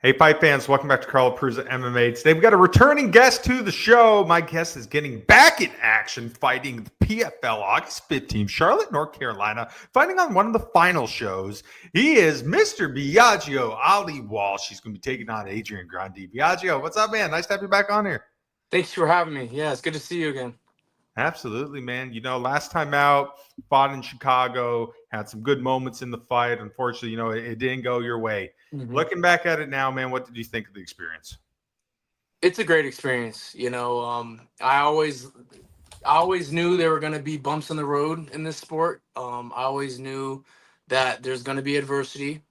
Hey, fight fans, welcome back to Carl Prusa MMA. Today we got a returning guest to the show. My guest is getting back in action, fighting the PFL August 15th, Charlotte, North Carolina, fighting on one of the final shows. He is Mr. Biaggio Ali-Walsh. He's going to be taking on Adryan Grundy. Biaggio, what's up, man? Nice to have you back on here. Thanks for having me. Yeah, it's good to see you again. Absolutely, man. You know, last time out, fought in Chicago, had some good moments in the fight. Unfortunately, it didn't go your way. hmm Looking back at it now, man, what did you think of the experience? It's a great experience. I always knew there were going to be bumps in the road in this sport. I always knew that there's going to be adversity,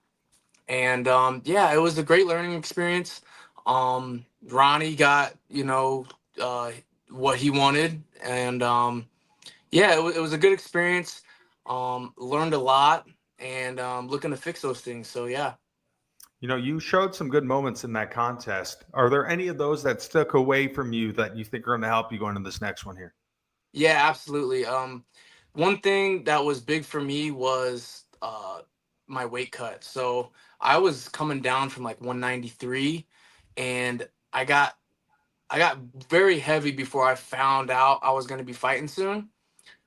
and yeah, it was a great learning experience. Ronnie got uh, what he wanted, and yeah, it was a good experience. Learned a lot, and looking to fix those things. So yeah. You know, you showed some good moments in that contest. Are there any of those that stuck away from you that you think are going to help you going into this next one here? Yeah, absolutely. One thing that was big for me was my weight cut. So I was coming down from like 193, and I got very heavy before I found out I was going to be fighting soon.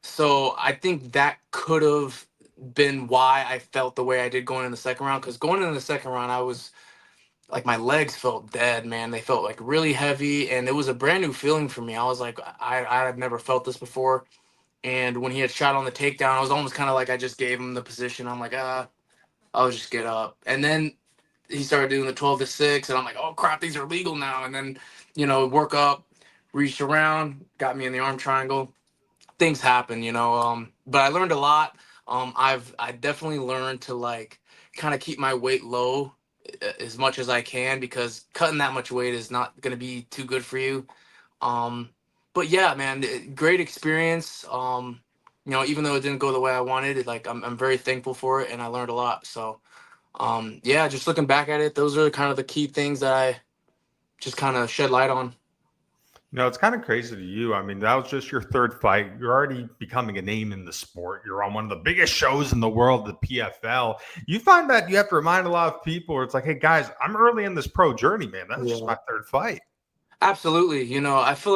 So I think that could have been why I felt the way I did going in the second round. Because going in the second round, I was like, my legs felt dead, man. They felt like really heavy, and it was a brand new feeling for me. I was like, I had never felt this before. And when he had shot on the takedown, I was almost kind of like I just gave him the position. I'm like, I'll just get up. And then he started doing the 12-6, and I'm like, oh crap, these are legal now. And then, work up, reached around, got me in the arm triangle. Things happen, but I learned a lot. I definitely learned to like kind of keep my weight low as much as I can, because cutting that much weight is not going to be too good for you. um, but yeah, man, great experience. Even though it didn't go the way I wanted, like I'm very thankful for it, and I learned a lot. So, yeah, just looking back at it, those are kind of the key things that I just kind of shed light on. You know, it's kind of crazy to you. I mean, that was just your third fight. You're already becoming a name in the sport. You're on one of the biggest shows in the world, the PFL. You find that you have to remind a lot of people where it's like, hey, guys, I'm early in this pro journey, man. That was just Yeah, my third fight. absolutely. I feel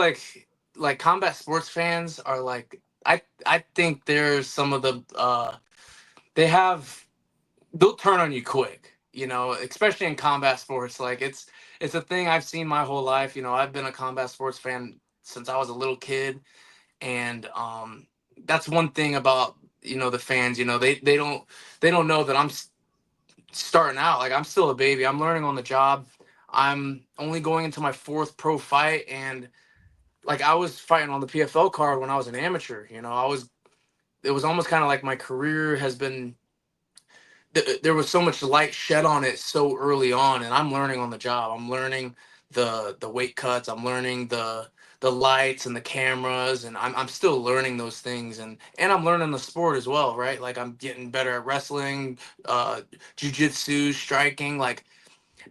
like combat sports fans are like, I think there's some of the they have they'll turn on you quick, especially in combat sports. Like it's a thing I've seen my whole life. I've been a combat sports fan since I was a little kid, and that's one thing about the fans. They don't know that I'm starting out. Like, I'm still a baby. I'm learning on the job. I'm only going into my fourth pro fight, and like, I was fighting on the PFL card when I was an amateur. It was almost kind of like my career has been there was so much light shed on it so early on, and I'm learning on the job. I'm learning the weight cuts. I'm learning the lights and the cameras, and I'm still learning those things, and I'm learning the sport as well, right? Like, I'm getting better at wrestling, uh jujitsu, striking. Like,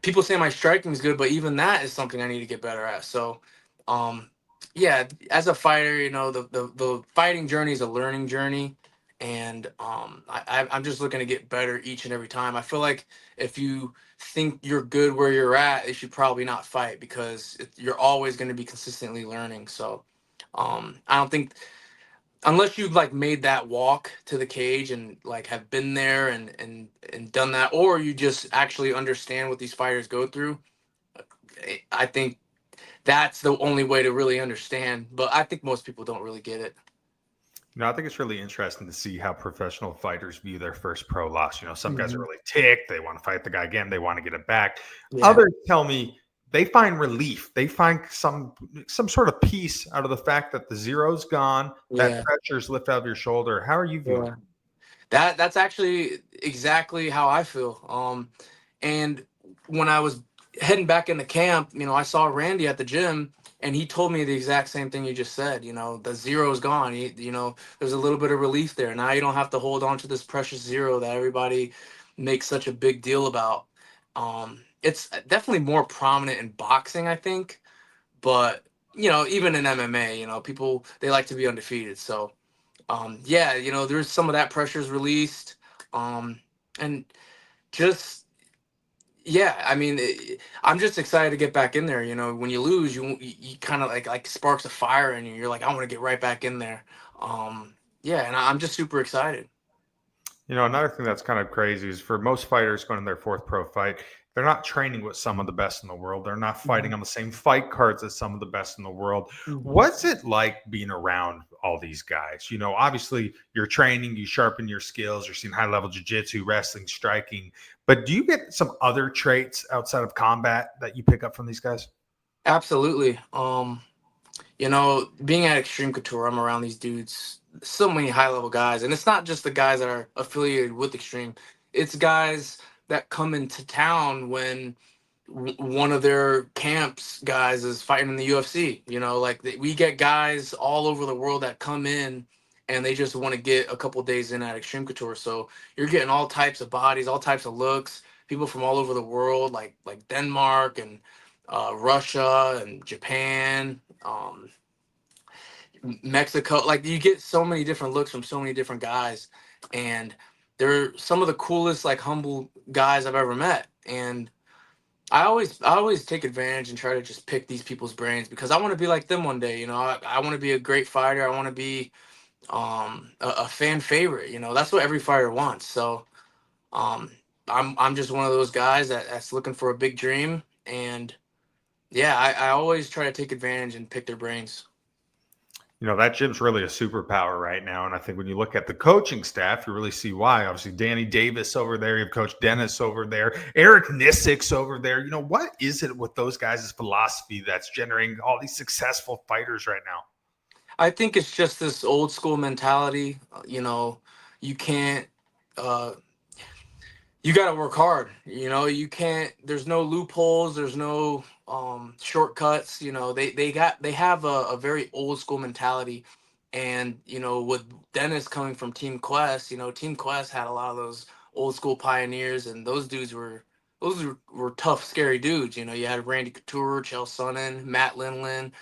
people say my striking is good, but even that is something I need to get better at. So, um, yeah, as a fighter, the fighting journey is a learning journey, and I'm just looking to get better each and every time. I feel like if you think you're good where you're at, you should probably not fight, because you're always going to be consistently learning. So, I don't think, unless you've like made that walk to the cage and like have been there and done that, or you just actually understand what these fighters go through, I think that's the only way to really understand. But I think most people don't really get it. You know, I think it's really interesting to see how professional fighters view their first pro loss. You know, some guys are hmm really ticked. They want to fight the guy again. They want to get it back. Yeah, Others tell me they find relief. They find some sort of peace out of the fact that the zero's gone, that yeah, pressure's lifted out of your shoulder. How are you viewing yeah. That's actually exactly how I feel. And when I was heading back into camp, I saw Randy at the gym, and he told me the exact same thing you just said. The zero's gone. There's a little bit of relief there. Now you don't have to hold on to this precious zero that everybody makes such a big deal about. It's definitely more prominent in boxing, I think, but even in MMA, people, they like to be undefeated. So, yeah, there's some of that pressure's released. And just Yeah, I mean, I'm just excited to get back in there. You know, when you lose, you kind of like sparks a fire in you. You're like, I want to get right back in there. Yeah, and I'm just super excited. Another thing that's kind of crazy is for most fighters going to their fourth pro fight, they're not training with some of the best in the world. They're not fighting Mhm. on the same fight cards as some of the best in the world. Mhm. What's it like being around all these guys? Obviously you're training, you sharpen your skills, you're seeing high level jiu-jitsu, wrestling, striking. But do you get some other traits outside of combat that you pick up from these guys? Absolutely. You know, being at Extreme Couture, I'm around these dudes, so many high level guys, and it's not just the guys that are affiliated with Extreme. It's guys that come into town when one of their camps guys is fighting in the UFC. You know, like we get guys all over the world that come in and they just want to get a couple days in at Extreme Couture. So you're getting all types of bodies, all types of looks, people from all over the world, like Denmark and Russia and Japan. Mexico, like you get so many different looks from so many different guys, and they're some of the coolest, like humble guys I've ever met. And I always take advantage and try to just pick these people's brains because I want to be like them one day. You know, I want to be a great fighter. I want to be a fan favorite. You know, that's what every fighter wants. So um, I'm just one of those guys that's looking for a big dream, and yeah, I always try to take advantage and pick their brains. That gym's really a superpower right now. And I think when you look at the coaching staff, you really see why. Obviously, Danny Davis over there, you have Coach Dennis over there, Eric Nissik's over there. What is it with those guys' philosophy that's generating all these successful fighters right now? I think it's just this old school mentality. You know, you can't. Uh, you got to work hard. You know, you can't. There's no loopholes. There's no shortcuts. You know, they have a very old school mentality, and you know, with Dennis coming from Team Quest, you know, Team Quest had a lot of those old school pioneers, and those were tough, scary dudes. You know, you had Randy Couture, Chael Sonnen, Matt Linlin,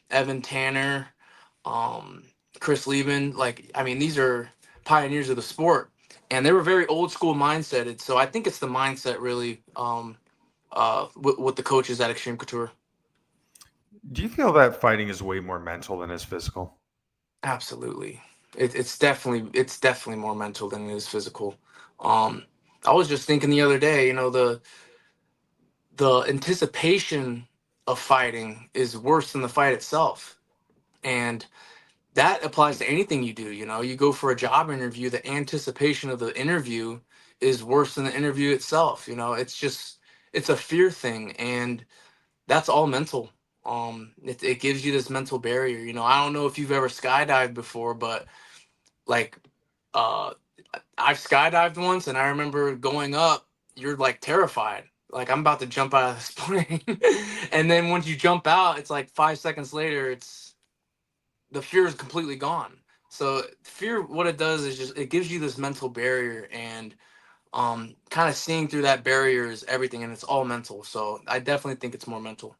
Evan Tanner, um, Chris Lieben. Like, I mean, these are pioneers of the sport, and they were very old school mindseted. So I think it's the mindset really with the coaches at Extreme Couture. Do you feel that fighting is way more mental than is physical? Absolutely, it's definitely more mental than it is physical. Um, I was just thinking the other day, you know, the anticipation of fighting is worse than the fight itself, and that applies to anything you do. You know, you go for a job interview, the anticipation of the interview is worse than the interview itself. You know, it's a fear thing, and that's all mental. It gives you this mental barrier. You know, I don't know if you've ever skydived before, but like uh I've skydived once, and I remember going up, you're like terrified, like I'm about to jump out of this plane. And then once you jump out, it's like 5 seconds later, it's the fear is completely gone. So fear, what it does is just it gives you this mental barrier, and kind of seeing through that barrier is everything, and it's all mental. So I definitely think it's more mental.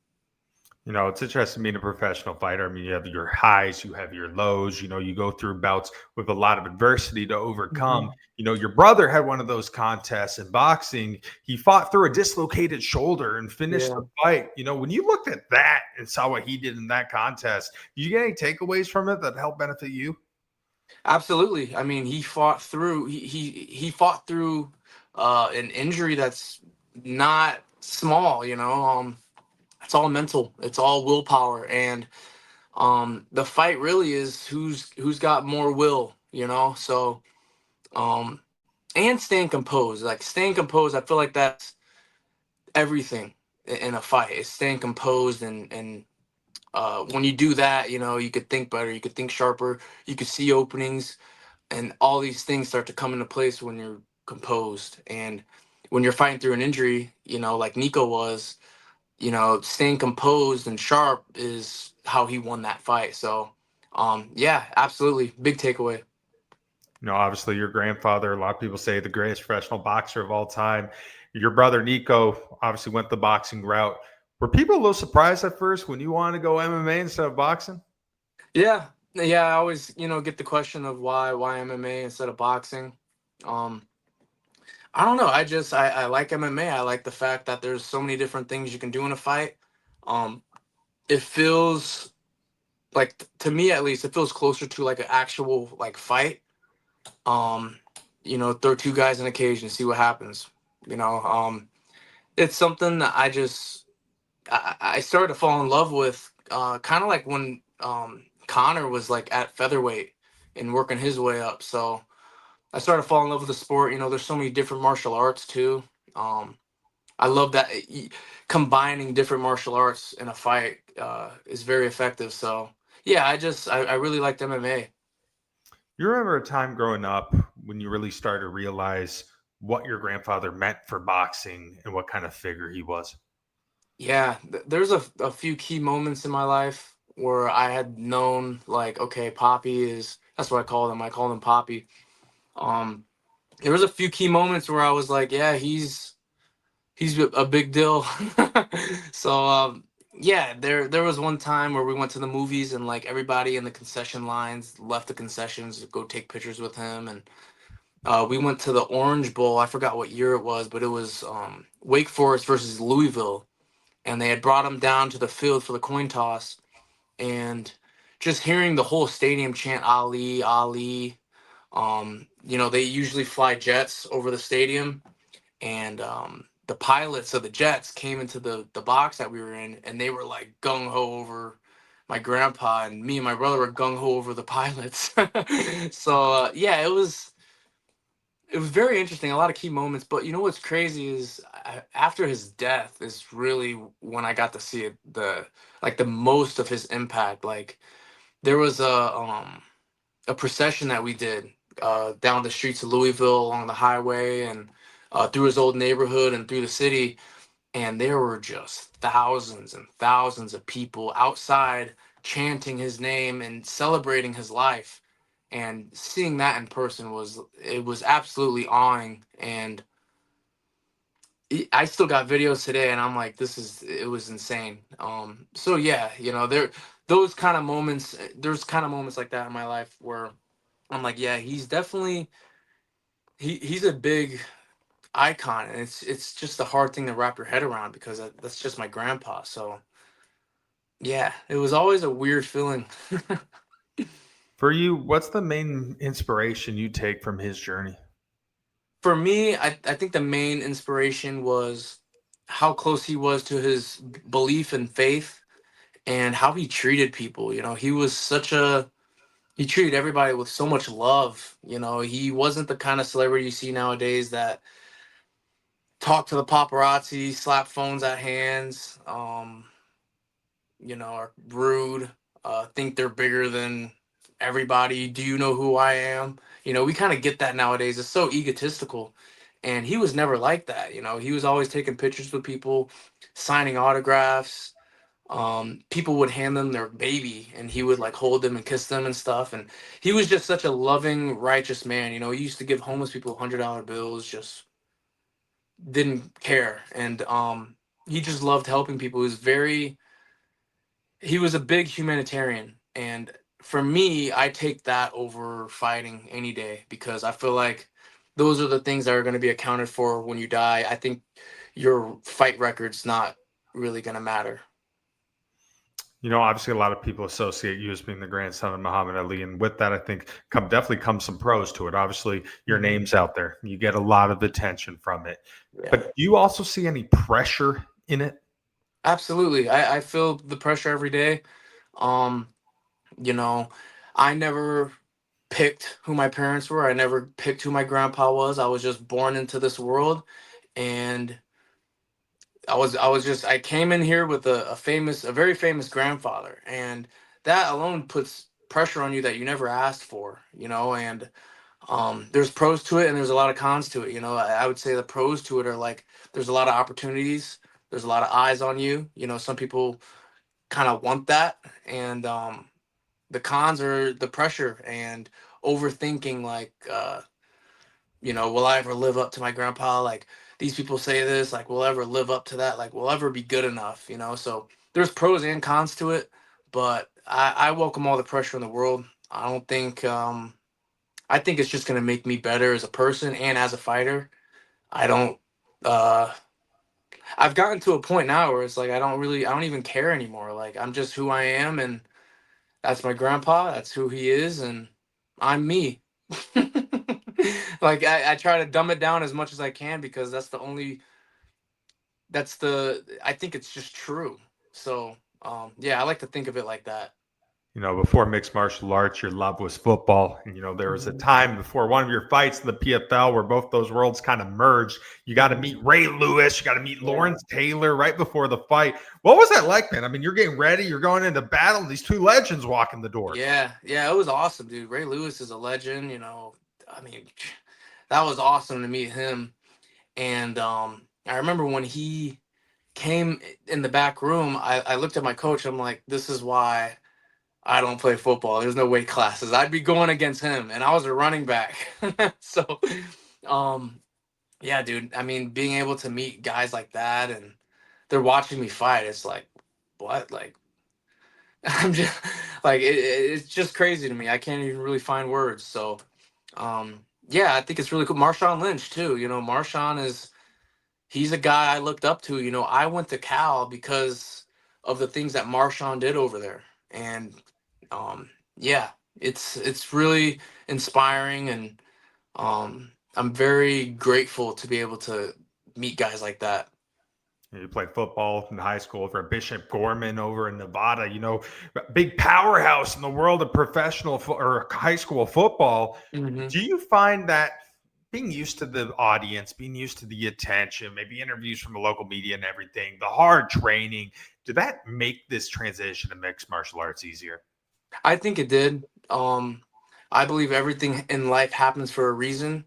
It's interesting being a professional fighter. I mean, you have your highs, you have your lows. You go through bouts with a lot of adversity to overcome. Mhm. Your brother had one of those contests in boxing. He fought through a dislocated shoulder and finished Yeah, the fight. When you looked at that and saw what he did in that contest, do you get any takeaways from it that help benefit you? absolutely. I mean, he fought through an injury that's not small. You know, it's all mental. It's all willpower, and the fight really is who's got more will. You know, so um and staying composed. Like staying composed, I feel like that's everything in a fight. Is staying composed, and when you do that, you know, you could think better, you could think sharper, you could see openings, and all these things start to come into place when you're composed. And when you're fighting through an injury, you know, like Nico was, you know, staying composed and sharp is how he won that fight. So yeah, absolutely, big takeaway. Obviously, your grandfather, a lot of people say the greatest professional boxer of all time. Your brother, Nico, obviously went the boxing route. Were people a little surprised at first when you wanted to go MMA instead of boxing? Yeah, yeah. I always, you know, get the question of why MMA instead of boxing. Um, I don't know. I like MMA. I like the fact that there's so many different things you can do in a fight. Um, it feels like, to me at least, it feels closer to like an actual like fight. Um, throw two guys in a cage and see what happens. You know, it's something that I started to fall in love with, kind of like when Connor was like at featherweight and working his way up. So I started to fall in love with the sport. There's so many different martial arts too. Um, I love that combining different martial arts in a fight is very effective. So yeah, I really liked MMA. You remember a time growing up when you really started to realize what your grandfather meant for boxing and what kind of figure he was? Yeah, there's a few key moments in my life where I had known like, okay, Poppy is, that's what I call him. I call him Poppy. Um, there was a few key moments where I was like, yeah, he's a big deal. So yeah, there was one time where we went to the movies and like everybody in the concession lines left the concessions to go take pictures with him, and we went to the Orange Bowl. I forgot what year it was, but it was Wake Forest versus Louisville, and they had brought him down to the field for the coin toss, and just hearing the whole stadium chant Ali, Ali. They usually fly jets over the stadium, and the pilots of the jets came into the box that we were in, and they were like gung ho over my grandpa, and me and my brother were gung ho over the pilots. So yeah, it was very interesting. A lot of key moments, but you know what's crazy is after his death is really when I got to see it, the most of his impact. Like there was a procession that we did down the streets of Louisville along the highway and through his old neighborhood and through the city. And there were just thousands and thousands of people outside chanting his name and celebrating his life. And seeing that in person was absolutely awing. And I still got videos today, and I'm like, it was insane. So yeah, those kind of moments. There's kind of moments like that in my life where I'm like, yeah, he's definitely he's a big icon, and it's just a hard thing to wrap your head around because that's just my grandpa. So yeah, it was always a weird feeling. For you, what's the main inspiration you take from his journey? For me, I think the main inspiration was how close he was to his belief and faith and how he treated people. He treated everybody with so much love. He wasn't the kind of celebrity you see nowadays that talk to the paparazzi, slap phones at hands, are rude, think they're bigger than everybody. Do you know who I am? We kind of get that nowadays. It's so egotistical. And he was never like that. He was always taking pictures with people, signing autographs. People would hand them their baby and he would like hold them and kiss them and stuff. And he was just such a loving, righteous man. He used to give homeless people $100 bills, just didn't care. And he just loved helping people. He was a big humanitarian, and for me, I take that over fighting any day because I feel like those are the things that are going to be accounted for when you die. I think your fight record's not really going to matter. Obviously, a lot of people associate you as being the grandson of Muhammad Ali, and with that, I think definitely comes some pros to it. Obviously, your Mhm. name's out there; you get a lot of attention from it. Yeah, But do you also see any pressure in it? absolutely. I feel the pressure every day. Um, you know, I never picked who my parents were. I never picked who my grandpa was. I was just born into this world, and I came in here with a very famous grandfather, and that alone puts pressure on you that you never asked for, and there's pros to it and there's a lot of cons to it. I would say the pros to it are like there's a lot of opportunities, there's a lot of eyes on you. Some people kind of want that, and the cons are the pressure and overthinking, like will I ever live up to my grandpa? Like these people say this, like will I ever live up to that? Like will I ever be good enough? So there's pros and cons to it, but I welcome all the pressure in the world. I think it's just gonna make me better as a person and as a fighter. I don't. Uh, I've gotten to a point now where it's like I don't even care anymore. Like I'm just who I am, and that's my grandpa. That's who he is, and I'm me. Like I try to dumb it down as much as I can because I think it's just true. So yeah, I like to think of it like that. Before mixed martial arts, your love was football. And, there was a Hmm. time before one of your fights in the PFL where both those worlds kind of merged. You got to Hmm. meet Ray Lewis. You got to meet Yeah. Lawrence Taylor right before the fight. What was that like, man? I mean, you're getting ready. You're going into battle. These two legends walking the door. Yeah, yeah, it was awesome, dude. Ray Lewis is a legend, I mean, that was awesome to meet him. And I remember when he came in the back room, I looked at my coach. I'm like, this is why I don't play football. There's no weight classes. I'd be going against him, and I was a running back. So, um, yeah, dude. I mean, being able to meet guys like that, and they're watching me fight, it's like, what? Like, I'm just like, it's just crazy to me. I can't even really find words. So, yeah, I think it's really cool. Marshawn Lynch too. Marshawn is he's a guy I looked up to. I went to Cal because of the things that Marshawn did over there, and yeah, it's really inspiring, and I'm very grateful to be able to meet guys like that. You played football in high school for Bishop Gorman over in Nevada, big powerhouse in the world of professional or high school football. Hmm. Do you find that being used to the audience, being used to the attention, maybe interviews from the local media and everything, the hard training, did that make this transition to mixed martial arts easier? I think it did. I believe everything in life happens for a reason.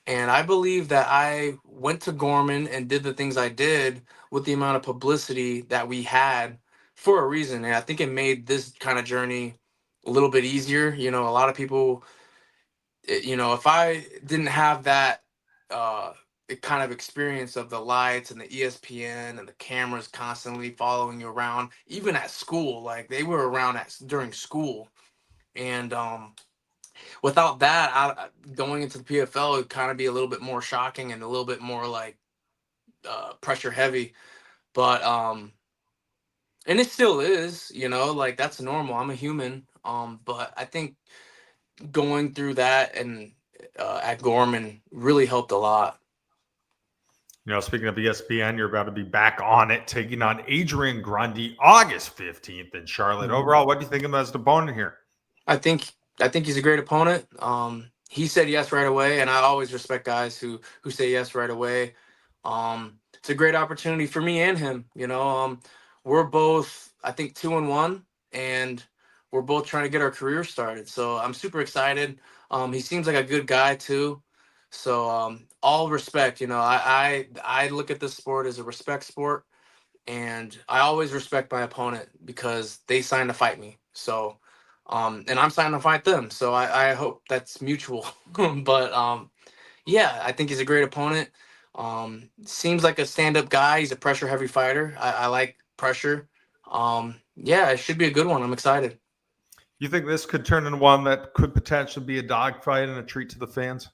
And I believe that I went to Gorman and did the things I did with the amount of publicity that we had for a reason. And I think it made this kind of journey a little bit easier. A lot of people, if I didn't have that uh, kind of experience of the lights and the ESPN and the cameras constantly following you around, even at school, like they were around during school. And without that, going into the PFL would kind of be a little bit more shocking and a little bit more like pressure heavy. But and it still is, like that's normal. I'm a human. But I think going through that and at Gorman really helped a lot. Speaking of ESPN, you're about to be back on it, taking on Adryan Grundy August 15th in Charlotte. Mhm. Overall, what do you think of him as an opponent here? I think I think he's a great opponent. He said yes right away, and I always respect guys who say yes right away. It's a great opportunity for me and him. We're both I think 2-1, and we're both trying to get our career started. So I'm super excited. He seems like a good guy too. So all respect. I look at this sport as a respect sport, and I always respect my opponent because they signed to fight me. So, and I'm signed to fight them. So I hope that's mutual. But yeah, I think he's a great opponent. Seems like a stand-up guy. He's a pressure-heavy fighter. I like pressure. Yeah, it should be a good one. I'm excited. You think this could turn into one that could potentially be a dogfight and a treat to the fans?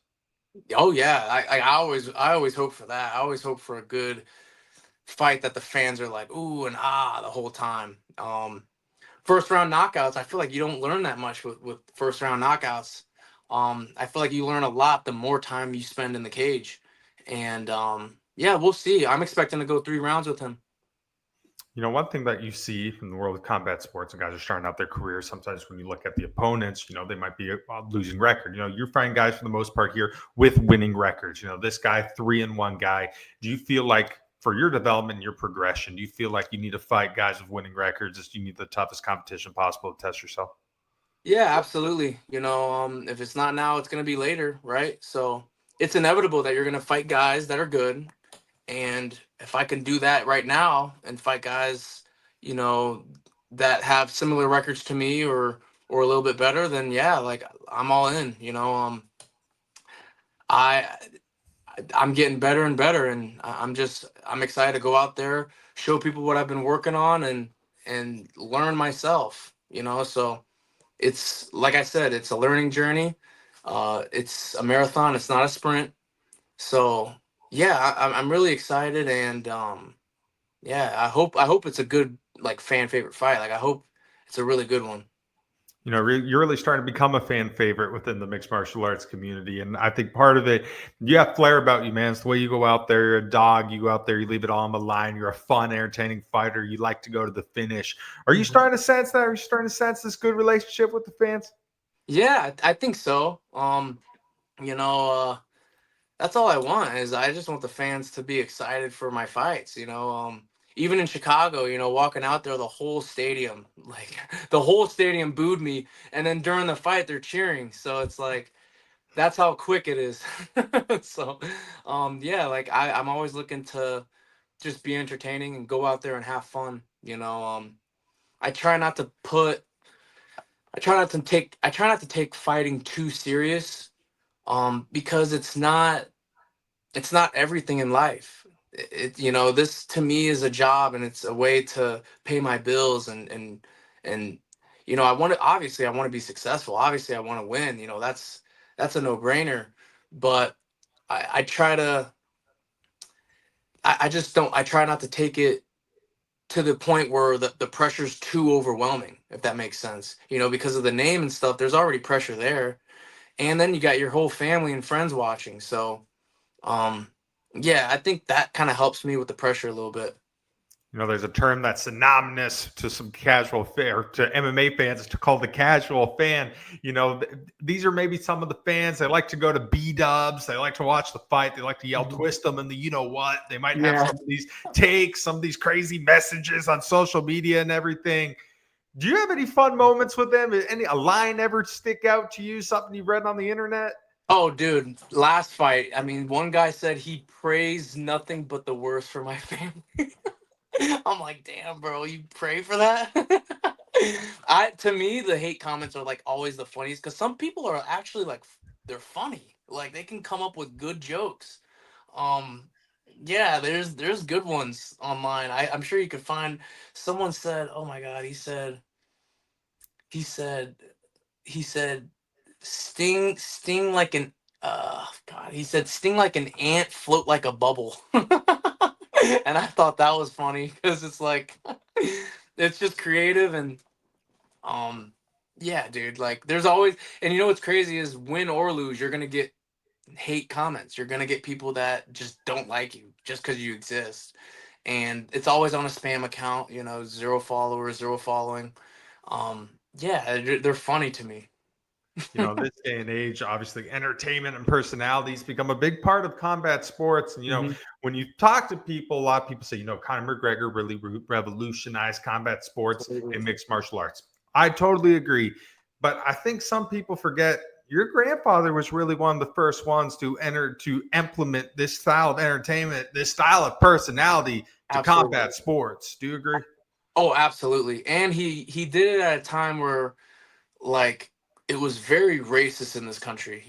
Oh yeah, I always hope for that. I always hope for a good fight that the fans are like ooh and ah the whole time. First round knockouts, I feel like you don't learn that much with first round knockouts. I feel like you learn a lot the more time you spend in the cage. And yeah, we'll see. I'm expecting to go 3 rounds with him. One thing that you see in the world of combat sports and guys are starting out their careers, sometimes when you look at the opponents, they might be a losing record. You're finding guys for the most part here with winning records. This guy, 3-1 guy. Do you feel like for your development and your progression, do you feel like you need to fight guys with winning records? Just you need the toughest competition possible to test yourself? Yeah, absolutely. If it's not now, it's gonna be later, right? So it's inevitable that you're gonna fight guys that are good. And if I can do that right now and fight guys, you know, that have similar records to me or a little bit better, then yeah, like I'm all in. I I'm getting better and better, and I'm excited to go out there, show people what I've been working on, and learn myself. So it's like I said, it's a learning journey. It's a marathon. It's not a sprint. So Yeah, I'm really excited, and yeah, I hope it's a good like fan favorite fight. Like I hope it's a really good one. You're really starting to become a fan favorite within the mixed martial arts community. And I think part of it, you have flair about you, man. It's the way you go out there. You're a dog. You go out there, you leave it all on the line. You're a fun, entertaining fighter. You like to go to the finish. Are you Mhm. starting to sense that? Are you starting to sense this good relationship with the fans? Yeah, I think so. You know, that's all I want is I just want the fans to be excited for my fights. Even in Chicago, walking out there, the whole stadium, like the whole stadium booed me, and then during the fight, they're cheering. So it's like that's how quick it is. So, yeah, like I'm always looking to just be entertaining and go out there and have fun. I try not to put, I try not to take fighting too serious, because it's not everything in life. This to me is a job, and it's a way to pay my bills, and I want to be successful. Obviously, I want to win. That's a no brainer. But I try to. I just don't. I try not to take it to the point where the pressure's too overwhelming. If that makes sense. Because of the name and stuff. There's already pressure there, and then you got your whole family and friends watching. So um, yeah, I think that kind of helps me with the pressure a little bit. There's a term that's synonymous to some casual fan, to MMA fans, is to call the casual fan. These are maybe some of the fans. They like to go to B dubs. They like to watch the fight. They like to yell, Mhm. twist them, and you know what? They might have Yeah. some of these takes, some of these crazy messages on social media and everything. Do you have any fun moments with them? A line ever stick out to you? Something you read on the internet? Oh, dude, last fight. I mean, one guy said he prays nothing but the worst for my family. I'm like, damn, bro, you pray for that? To me, the hate comments are like always the funniest because some people are actually like they're funny. Like they can come up with good jokes. Um, yeah, there's good ones online. I'm sure you could find. Someone said, oh my god, he said he said sting like an god, he said sting like an ant, float like a bubble. And I thought that was funny because it's like it's just creative. And um yeah, dude, like there's always, and what's crazy is win or lose, you're gonna get hate comments. You're gonna get people that just don't like you just because you exist. And it's always on a spam account, 0 followers, 0 following. Yeah, they're funny to me. This day and age, obviously, entertainment and personalities become a big part of combat sports. And, Hmm. when you talk to people, a lot of people say, Conor McGregor really revolutionized combat sports and mixed martial arts. I totally agree. But I think some people forget your grandfather was really one of the first ones to implement this style of entertainment, this style of personality to Absolutely. combat sports. Do you agree? Oh, absolutely. And he did it at a time where like it was very racist in this country.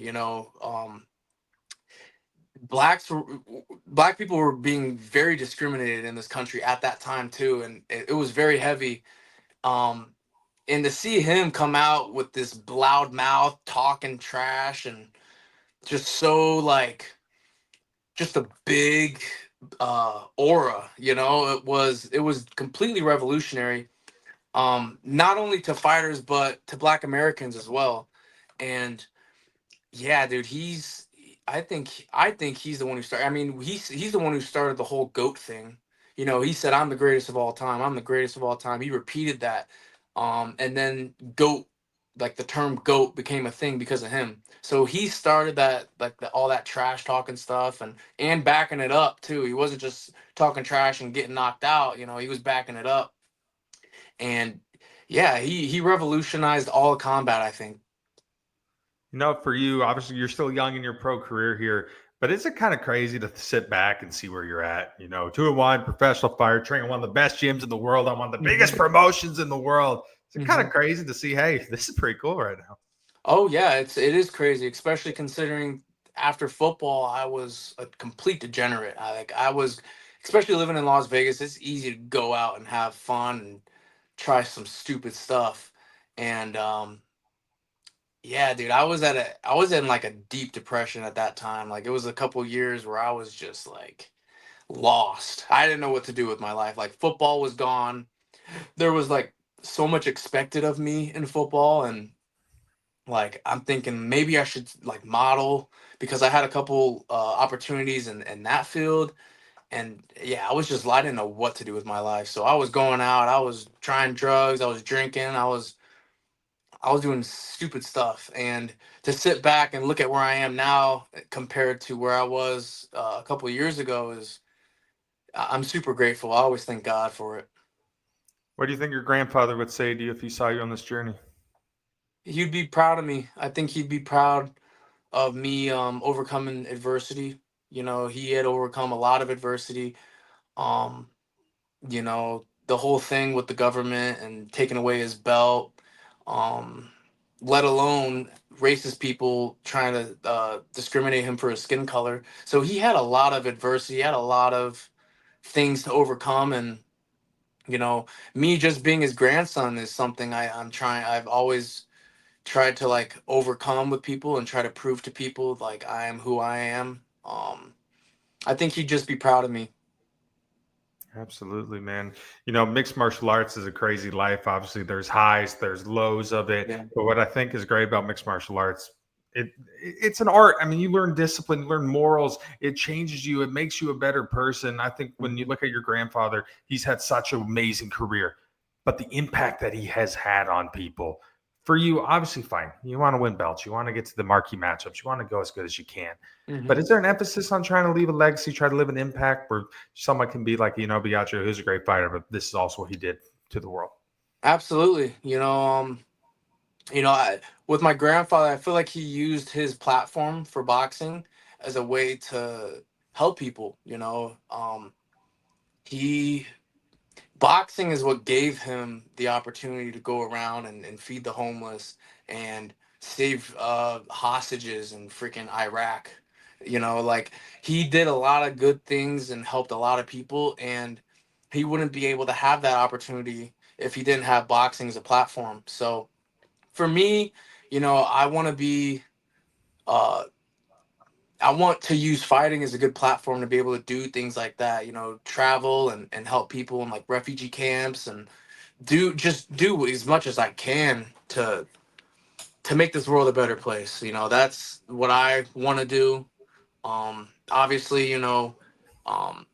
Blacks were black people were being very discriminated in this country at that time too, and it was very heavy. Um, and to see him come out with this loud mouth talking trash and just so like just a big aura, it was completely revolutionary, not only to fighters but to Black Americans as well. And yeah, dude, I think he's the one who started. I mean, he's the one who started the whole goat thing. He said, "I'm the greatest of all time. I'm the greatest of all time." He repeated that, and then goat, like the term goat, became a thing because of him. So he started that, like all that trash talking stuff, and backing it up too. He wasn't just talking trash and getting knocked out. He was backing it up. And yeah, he revolutionized all combat, I think. For you, obviously, you're still young in your pro career here, but is it kind of crazy to sit back and see where you're at? 2-1 professional fighter, training one of the best gyms in the world on one of the biggest Mhm. promotions in the world. Is it kind of Mhm. crazy to see, hey, this is pretty cool right now? Oh yeah, it is crazy, especially considering after football I was a complete degenerate. I was, especially living in Las Vegas. It's easy to go out and have fun and try some stupid stuff. And Yeah, dude, I was in like a deep depression at that time. Like it was a couple years where I was just like lost. I didn't know what to do with my life. Like football was gone. There was like so much expected of me in football, and like I'm thinking maybe I should like model because I had a couple opportunities in that field. And yeah, I was just I didn't know what to do with my life. So I was going out, I was trying drugs, I was drinking, I was doing stupid stuff. And to sit back and look at where I am now compared to where I was a couple of years ago is I'm super grateful. I always thank God for it. What do you think your grandfather would say to you if he saw you on this journey? He'd be proud of me. I think he'd be proud of me overcoming adversity. You know, he had overcome a lot of adversity. Um, you know, the whole thing with the government and taking away his belt, um, let alone racist people trying to discriminate him for his skin color. So he had a lot of adversity, he had a lot of things to overcome. And, you know, me just being his grandson is something I've always tried to like overcome with people and try to prove to people like I am who I am. I think he'd just be proud of me. Absolutely, man. You know, mixed martial arts is a crazy life. Obviously, there's highs, there's lows of it. Yeah. But what I think is great about mixed martial arts, it's an art. I mean, you learn discipline, you learn morals. It changes you. It makes you a better person. I think when you Mhm. look at your grandfather, he's had such an amazing career, but the impact that he has had on people. For you, obviously, fine. You want to win belts. You want to get to the marquee matchups. You want to go as good as you can. But Mhm. is there an emphasis on trying to leave a legacy, try to leave an impact where someone can be like, Biagio, who's a great fighter, but this is also what he did to the world? Absolutely. You know, with my grandfather, I feel like he used his platform for boxing as a way to help people. He boxing is what gave him the opportunity to go around and feed the homeless and save hostages in freaking Iraq. Like he did a lot of good things and helped a lot of people, and he wouldn't be able to have that opportunity if he didn't have boxing as a platform. So for me, I want to be uh I want to use fighting as a good platform to be able to do things like that, travel and help people in like refugee camps and do as much as I can to make this world a better place. That's what I want to do. Obviously, um,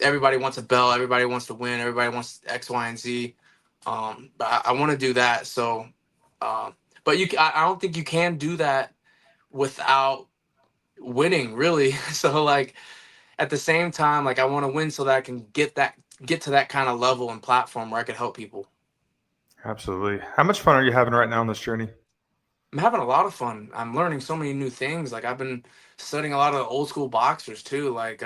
everybody wants a belt, everybody wants to win, everybody wants X, Y, and Z. But I want to do that. So, but I don't think you can do that without winning, really. So, like at the same time, like I want to win so that I can get to that kind of level and platform where I can help people. Absolutely. How much fun are you having right now on this journey? I'm having a lot of fun. I'm learning so many new things. Like I've been studying a lot of the old school boxers too, like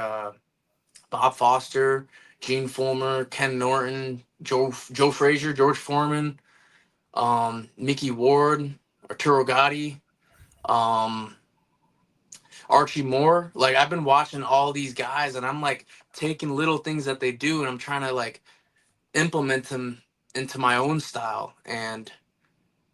Bob Foster, Gene Fullmer, Ken Norton, Joe Frazier, George Foreman, Mickey Ward, Arturo Gatti, um, Archie Moore. Like I've been watching all these guys, and I'm like taking little things that they do, and I'm trying to like implement them into my own style. And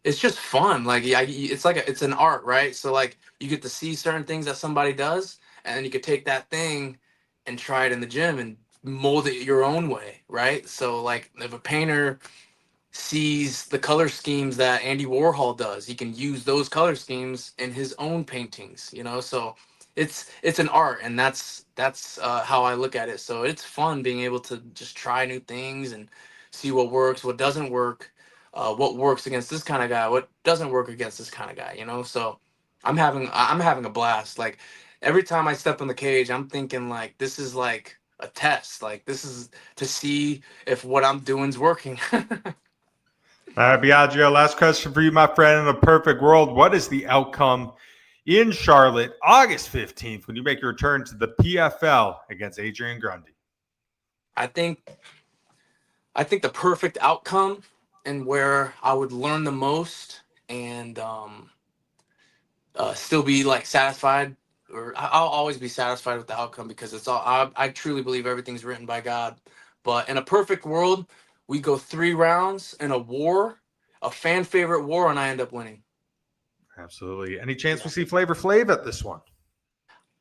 it's just fun. Like yeah, it's like it's an art, right? So like you get to see certain things that somebody does, and then you could take that thing and try it in the gym and mold it your own way, right? So like if a painter sees the color schemes that Andy Warhol does, he can use those color schemes in his own paintings, So it's an art, and that's how I look at it. So it's fun being able to just try new things and see what works, what doesn't work, what works against this kind of guy, what doesn't work against this kind of guy, So I'm having a blast. Like every time I step in the cage, I'm thinking like this is like a test. Like this is to see if what I'm doing is working. Biagio, last question for you, my friend. In a perfect world, what is the outcome in Charlotte, August 15th, when you make your return to the PFL against Adryan Grundy? I think I think the perfect outcome and where I would learn the most and still be like satisfied, or I'll always be satisfied with the outcome because it's all I truly believe everything's written by God. But in a perfect world, we go 3 rounds in a war, a fan favorite war, and I end up winning. Absolutely. Any chance we see Flavor Flav at this one?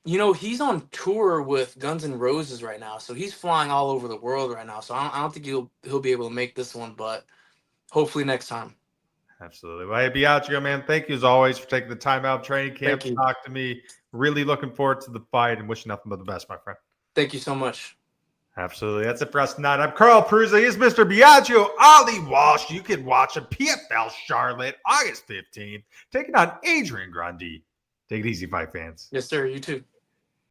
You know, he's on tour with Guns N' Roses right now, so he's flying all over the world right now. So I don't think he'll be able to make this one, but hopefully next time. Absolutely. Well, hey, Biaggio, man, thank you as always for taking the time out of training camp Thank to you. talk to me. Really looking forward to the fight and wishing nothing but the best, my friend. Thank you so much. Absolutely. That's it for us tonight. I'm Carl Prusa. He's Mr. Biaggio Ali-Walsh. You can watch a PFL Charlotte August 15th taking on Adryan Grundy. Take it easy, fight fans. Yes, sir. You too.